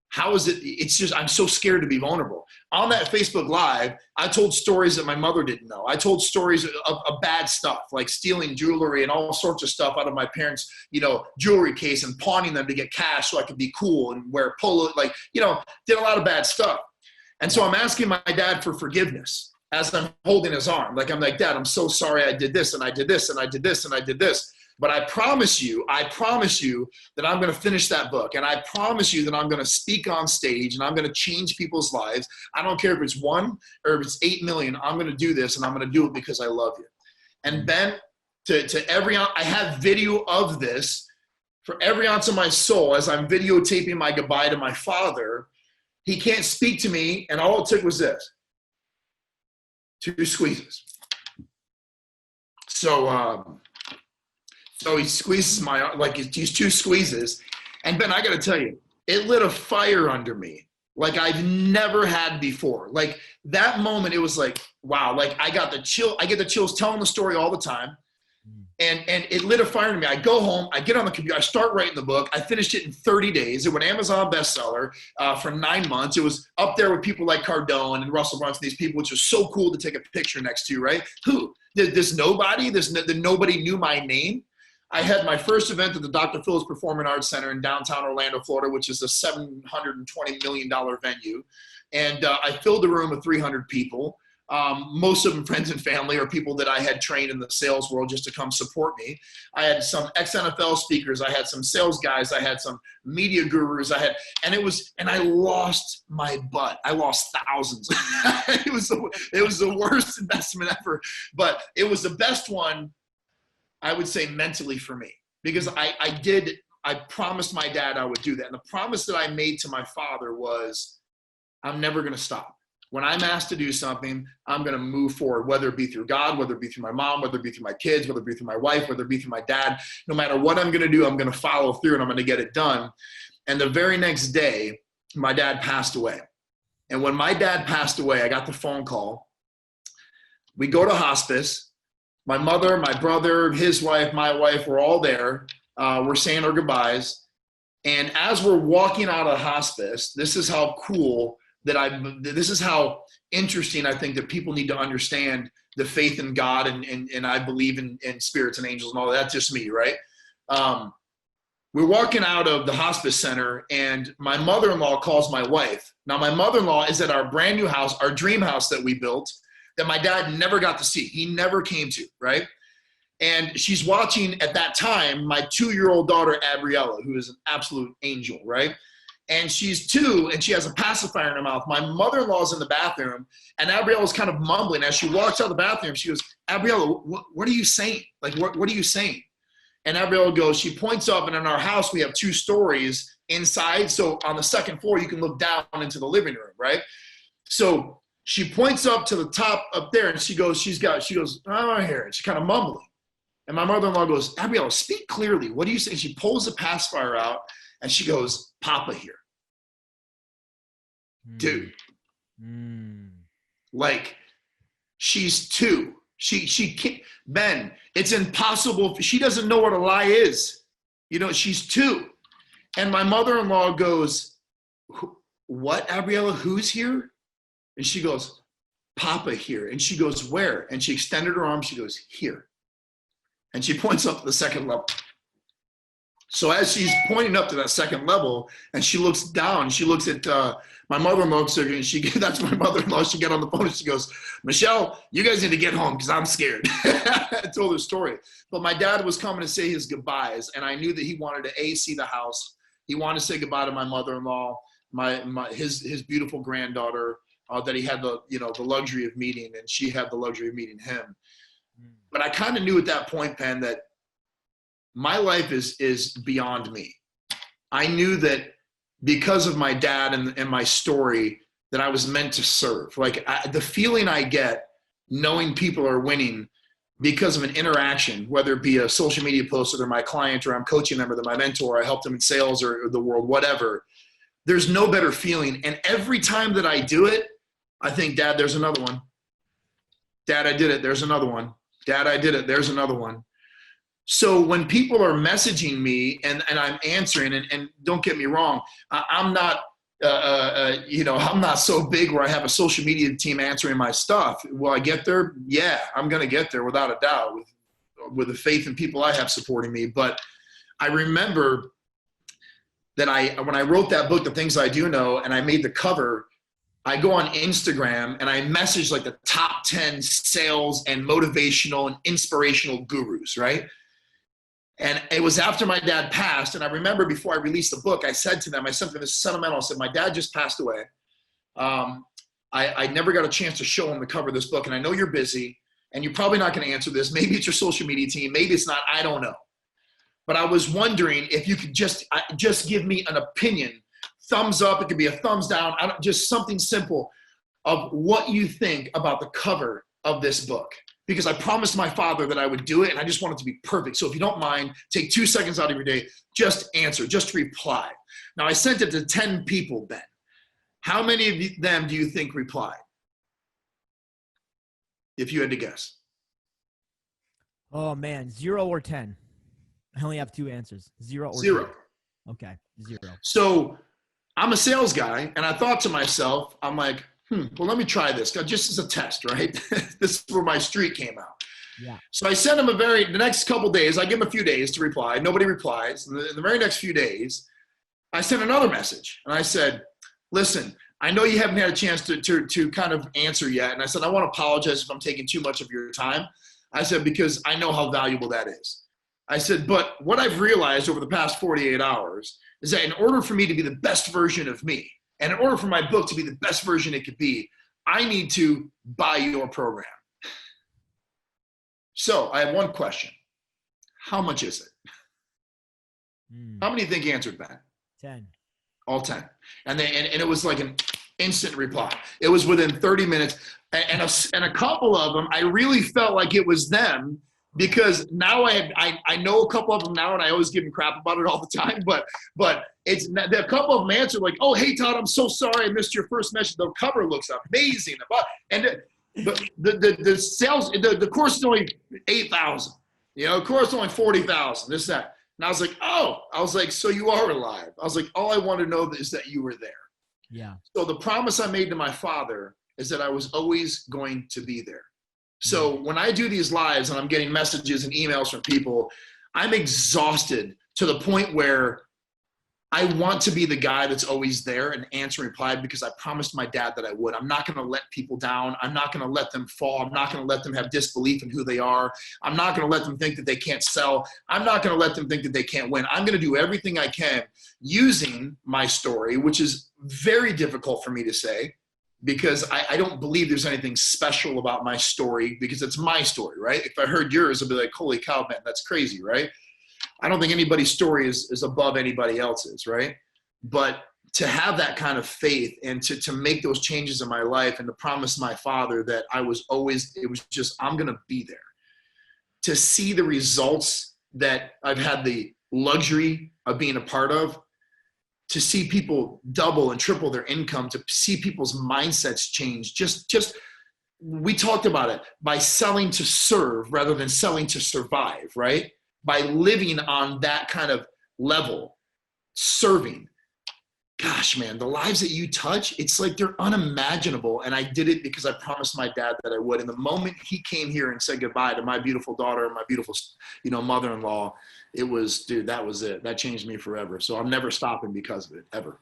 how is it? It's just, I'm so scared to be vulnerable. On that Facebook Live, I told stories that my mother didn't know. I told stories of bad stuff, like stealing jewelry and all sorts of stuff out of my parents', you know, jewelry case and pawning them to get cash so I could be cool and wear polo, like, you know, did a lot of bad stuff. And so I'm asking my dad for forgiveness as I'm holding his arm. Like, I'm like, Dad, I'm so sorry I did this and I did this and I did this and I did this. But I promise you that I'm going to finish that book. And I promise you that I'm going to speak on stage and I'm going to change people's lives. I don't care if it's 1 or if it's 8 million. I'm going to do this and I'm going to do it because I love you. And Ben, to every, I have video of this for every ounce of my soul as I'm videotaping my goodbye to my father. He can't speak to me. And all it took was this, 2 squeezes. So he squeezes my arm, like these 2 squeezes. And Ben, I got to tell you, it lit a fire under me like I've never had before. Like that moment, it was like, wow, like I get the chills telling the story all the time. And it lit a fire in me. I go home, I get on the computer, I start writing the book. I finished it in 30 days. It went Amazon bestseller for 9 months. It was up there with people like Cardone and Russell Brunson, these people, which was so cool to take a picture next to, right? Who? There's nobody? Nobody knew my name? I had my first event at the Dr. Phillips Performing Arts Center in downtown Orlando, Florida, which is a $720 million venue. And I filled a room of 300 people. Most of them friends and family or people that I had trained in the sales world just to come support me. I had some ex-NFL speakers. I had some sales guys. I had some media gurus. And I lost my butt. I lost thousands. It was the worst investment ever, but it was the best one, I would say, mentally for me, because I promised my dad I would do that. And the promise that I made to my father was, I'm never going to stop. When I'm asked to do something, I'm going to move forward, whether it be through God, whether it be through my mom, whether it be through my kids, whether it be through my wife, whether it be through my dad. No matter what I'm going to do, I'm going to follow through and I'm going to get it done. And the very next day, my dad passed away. And when my dad passed away, I got the phone call. We go to hospice. My mother, my brother, his wife, my wife, we're all there. We're saying our goodbyes. And as we're walking out of hospice, this is how cool this is how interesting I think that people need to understand the faith in God and I believe in spirits and angels and all that. That's just me, right? We're walking out of the hospice center and my mother-in-law calls my wife. Now my mother-in-law is at our brand new house, our dream house that we built, that my dad never got to see. He never came to, right? And she's watching at that time my 2-year-old daughter, Abriella, who is an absolute angel, right? And she's 2 and she has a pacifier in her mouth. My mother-in-law's in the bathroom and Abriella's kind of mumbling. As she walks out of the bathroom, she goes, Abriella, what are you saying? Like, what are you saying? And Abriella goes, she points up, and in our house, we have 2 stories inside. So on the 2nd floor, you can look down into the living room, right? So she points up to the top up there and she goes, oh, here. And she's kind of mumbling. And my mother-in-law goes, Abriella, speak clearly. What do you say? She pulls the pacifier out and she goes, Papa here. Dude. Like, she's 2. She can't, Ben, it's impossible. She doesn't know what a lie is. You know, she's 2. And my mother-in-law goes, what, Abriella, who's here? And she goes, Papa here. And she goes, where? And she extended her arm. She goes, here. And she points up to the 2nd level. So as she's pointing up to that 2nd level, and she looks down, she looks at my mother-in-law, and that's my mother-in-law. She got on the phone and she goes, Michelle, you guys need to get home because I'm scared. I told her story. But my dad was coming to say his goodbyes, and I knew that he wanted to see the house. He wanted to say goodbye to my mother-in-law, his beautiful granddaughter that he had the luxury of meeting, and she had the luxury of meeting him. But I kind of knew at that point, Penn, that my life is beyond me. I knew that because of my dad and my story that I was meant to serve. Like the feeling I get knowing people are winning because of an interaction, whether it be a social media post or they're my client or I'm coaching them or they're my mentor, I help them in sales or the world, whatever. There's no better feeling. And every time that I do it, I think, Dad, there's another one. Dad, I did it. There's another one. Dad, I did it. There's another one. So when people are messaging me and I'm answering, and don't get me wrong, I'm not, I'm not so big where I have a social media team answering my stuff. Will I get there? Yeah, I'm going to get there without a doubt with the faith and people I have supporting me. But I remember that when I wrote that book, The Things I Do Know, and I made the cover, I go on Instagram and I message like the top 10 sales and motivational and inspirational gurus, right? And it was after my dad passed. And I remember before I released the book, I said to them, I sent them this sentimental, I said, my dad just passed away. I never got a chance to show him the cover of this book. And I know you're busy and you're probably not going to answer this. Maybe it's your social media team. Maybe it's not. I don't know. But I was wondering if you could just give me an opinion, thumbs up. It could be a thumbs down. Just something simple of what you think about the cover of this book. Because I promised my father that I would do it, and I just want it to be perfect. So if you don't mind, take 2 seconds out of your day, just answer, just reply. Now, I sent it to 10 people, Ben. How many of them do you think replied? If you had to guess. Oh, man, 0 or 10. I only have 2 answers, 0 or 0. 10. Okay, 0. So I'm a sales guy, and I thought to myself, I'm like, well, let me try this just as a test, right? This is where my streak came out. Yeah. So I sent him the next couple days, I give him a few days to reply. Nobody replies. And the very next few days, I sent another message. And I said, listen, I know you haven't had a chance to kind of answer yet. And I said, I want to apologize if I'm taking too much of your time. I said, because I know how valuable that is. I said, but what I've realized over the past 48 hours is that in order for me to be the best version of me, and in order for my book to be the best version it could be, I need to buy your program. So I have one question. How much is it? How many think answered, Ben? 10. All 10. And it was like an instant reply. It was within 30 minutes. And a couple of them, I really felt like it was them, because now I know a couple of them now, and I always give them crap about it all the time. But it's a couple of them answered like, "Oh, hey Todd, I'm so sorry I missed your first message. The cover looks amazing." And the sales, the course is only 8,000. The course is only 40,000. This that. And I was like, so you are alive. I was like, all I want to know is that you were there. Yeah. So the promise I made to my father is that I was always going to be there. So when I do these lives and I'm getting messages and emails from people, I'm exhausted to the point where I want to be the guy that's always there and answer and reply, because I promised my dad that I would. I'm not going to let people down. I'm not going to let them fall. I'm not going to let them have disbelief in who they are. I'm not going to let them think that they can't sell. I'm not going to let them think that they can't win. I'm going to do everything I can using my story, which is very difficult for me to say, because I don't believe there's anything special about my story, because it's my story, right? If I heard yours, I'd be like, holy cow, man, that's crazy, right? I don't think anybody's story is above anybody else's, right? But to have that kind of faith and to make those changes in my life and to promise my father that it was just, I'm going to be there. To see the results that I've had the luxury of being a part of, to see people double and triple their income, to see people's mindsets change. Just we talked about it, by selling to serve rather than selling to survive, right? By living on that kind of level, serving. Gosh, man, the lives that you touch, it's like they're unimaginable. And I did it because I promised my dad that I would. And the moment he came here and said goodbye to my beautiful daughter and my beautiful, mother-in-law, it was, dude, that was it. That changed me forever. So I'm never stopping because of it, ever.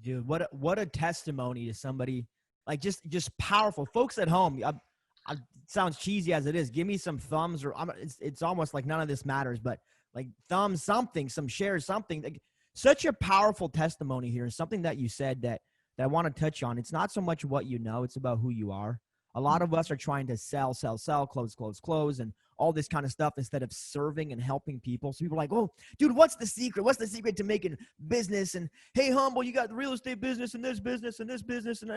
Dude, what a testimony to somebody, like just powerful. Folks at home, it sounds cheesy as it is. Give me some thumbs, or it's almost like none of this matters, but like thumbs, something, some shares, something. Like, such a powerful testimony here, and something that you said that I want to touch on. It's not so much what you know, it's about who you are. A lot of us are trying to sell, close, and all this kind of stuff instead of serving and helping people. So people are like, oh, dude, what's the secret? What's the secret to making business? And hey, Humble, you got the real estate business and this business and this business. And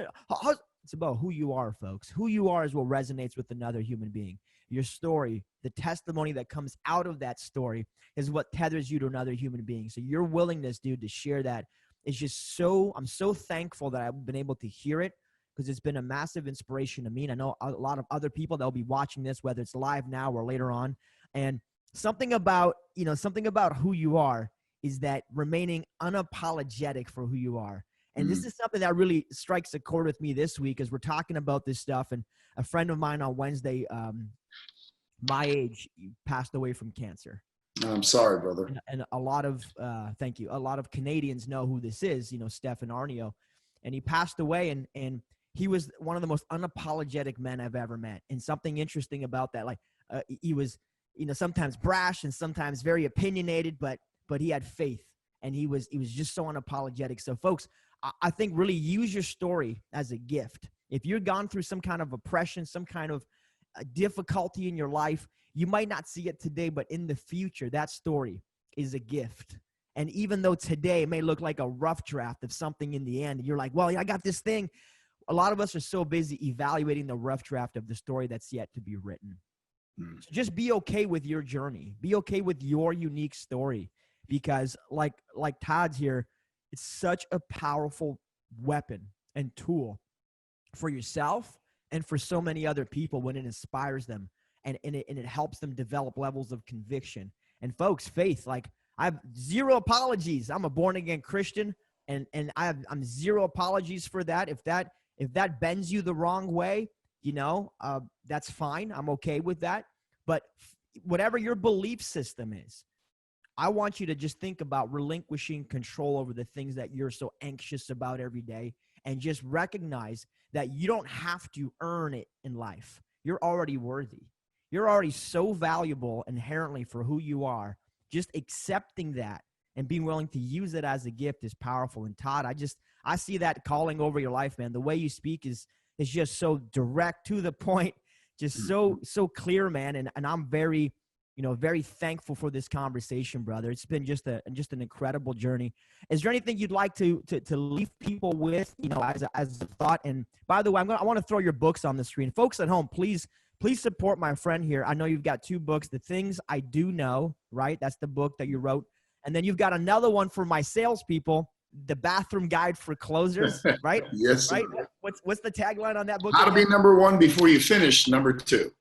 it's about who you are, folks. Who you are is what resonates with another human being. Your story, the testimony that comes out of that story is what tethers you to another human being. So your willingness, dude, to share that is just I'm so thankful that I've been able to hear it, because it's been a massive inspiration to me. And I know a lot of other people that'll be watching this, whether it's live now or later on. And something about who you are is that remaining unapologetic for who you are. And this is something that really strikes a chord with me this week as we're talking about this stuff. And a friend of mine on Wednesday, my age, passed away from cancer. I'm sorry, brother. And a lot of, thank you. A lot of Canadians know who this is, Stephen Arnio. And he passed away, and he was one of the most unapologetic men I've ever met. And something interesting about that, like he was, sometimes brash and sometimes very opinionated, but he had faith, and he was just so unapologetic. So folks, I think really use your story as a gift. If you're gone through some kind of oppression, some kind of difficulty in your life, you might not see it today, but in the future, that story is a gift. And even though today it may look like a rough draft of something in the end, you're like, well, I got this thing. A lot of us are so busy evaluating the rough draft of the story that's yet to be written. So just be okay with your journey. Be okay with your unique story, because like Todd's here, it's such a powerful weapon and tool for yourself and for so many other people when it inspires them and it helps them develop levels of conviction. And folks, faith, like I have zero apologies. I'm a born again Christian, and I'm zero apologies for that. If that bends you the wrong way, that's fine. I'm okay with that. But whatever your belief system is, I want you to just think about relinquishing control over the things that you're so anxious about every day, and just recognize that you don't have to earn it in life. You're already worthy. You're already so valuable inherently for who you are. Just accepting that and being willing to use it as a gift is powerful. And Todd, I see that calling over your life, man. The way you speak is just so direct, to the point, just so clear, man. And I'm very, very thankful for this conversation, brother. It's been just an incredible journey. Is there anything you'd like to leave people with, as a thought? And by the way, I want to throw your books on the screen. Folks at home, please support my friend here. I know you've got two books, The Things I Do Know, right? That's the book that you wrote. And then you've got another one for my salespeople, The Bathroom Guide for Closers, right? Yes. Right. What's the tagline on that book? How to be number one before you finish number two.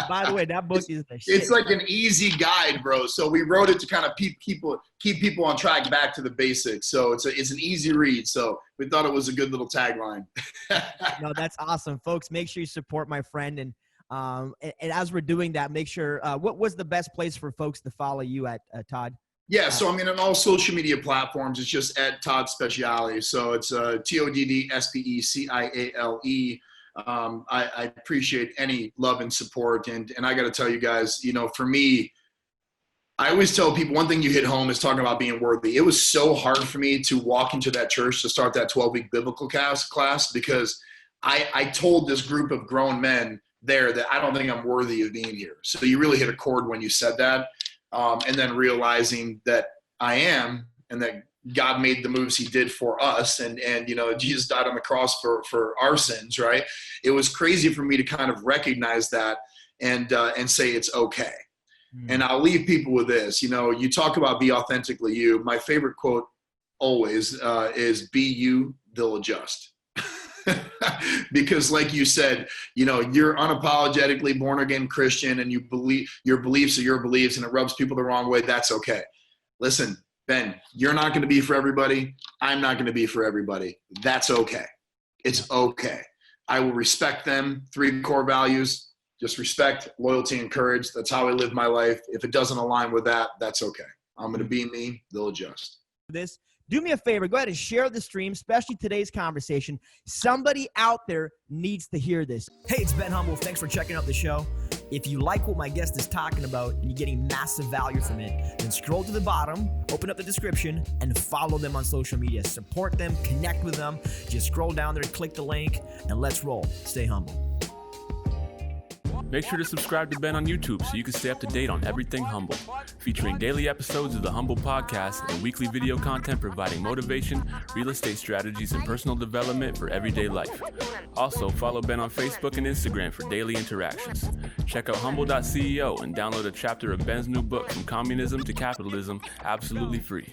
By the way, that book is the shit. It's like an easy guide, bro. So we wrote it to kind of keep people on track back to the basics. So it's an easy read. So we thought it was a good little tagline. No, that's awesome, folks. Make sure you support my friend, and as we're doing that, make sure. What was the best place for folks to follow you at, Todd? Yeah, so on all social media platforms, it's just at Todd Speciale. So it's TODDSPECIALE. I appreciate any love and support. And I got to tell you guys, for me, I always tell people one thing you hit home is talking about being worthy. It was so hard for me to walk into that church to start that 12-week biblical class because I told this group of grown men there that I don't think I'm worthy of being here. So you really hit a chord when you said that. And then realizing that I am, and that God made the moves he did for us. And Jesus died on the cross for our sins, right? It was crazy for me to kind of recognize that and say it's okay. And I'll leave people with this. You talk about be authentically you. My favorite quote always is be you, they'll adjust. Because like you said, you're unapologetically born again Christian, and you believe your beliefs are your beliefs, and it rubs people the wrong way. That's okay. Listen, Ben, you're not going to be for everybody. I'm not going to be for everybody. That's okay. It's okay. I will respect them. 3 core values: just respect, loyalty, and courage. That's how I live my life. If it doesn't align with that, that's okay. I'm going to be me. They'll adjust. Do me a favor. Go ahead and share the stream, especially today's conversation. Somebody out there needs to hear this. Hey, it's Ben Humble. Thanks for checking out the show. If you like what my guest is talking about and you're getting massive value from it, then scroll to the bottom, open up the description, and follow them on social media. Support them, connect with them. Just scroll down there, click the link, and let's roll. Stay humble. Make sure to subscribe to Ben on YouTube so you can stay up to date on everything Humble, featuring daily episodes of the Humble Podcast and weekly video content providing motivation, real estate strategies, and personal development for everyday life. Also, follow Ben on Facebook and Instagram for daily interactions. Check out humble.ceo and download a chapter of Ben's new book, From Communism to Capitalism, absolutely free.